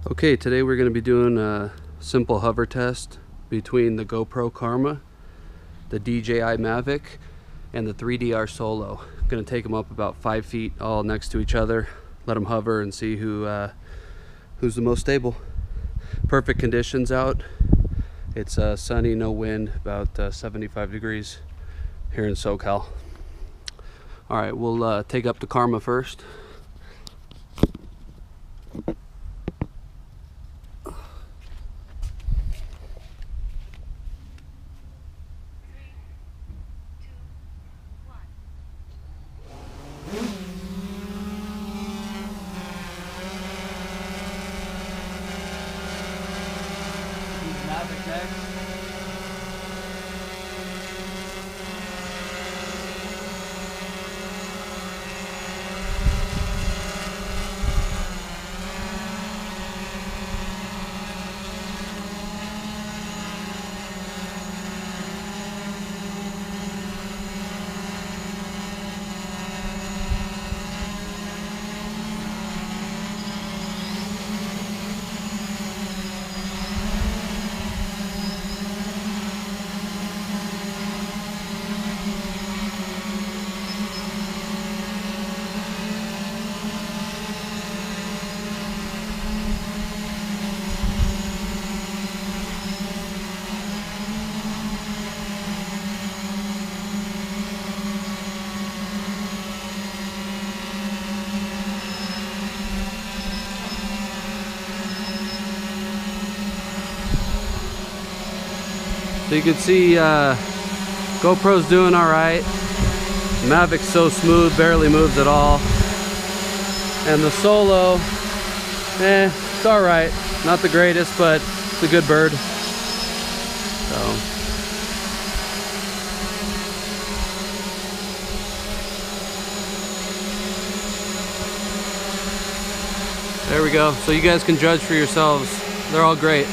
Okay, today we're going to be doing a simple hover test between the GoPro Karma, the DJI Mavic, and the 3DR Solo. I'm going to take them up about 5 feet all next to each other, let them hover and see who's the most stable. Perfect conditions out. It's sunny, no wind, about 75 degrees here in SoCal. Alright, we'll take up the Karma first. Mavic next. So you can see GoPro's doing alright. Mavic's so smooth, barely moves at all. And the Solo, it's alright. Not the greatest, but it's a good bird. So there we go. So you guys can judge for yourselves. They're all great.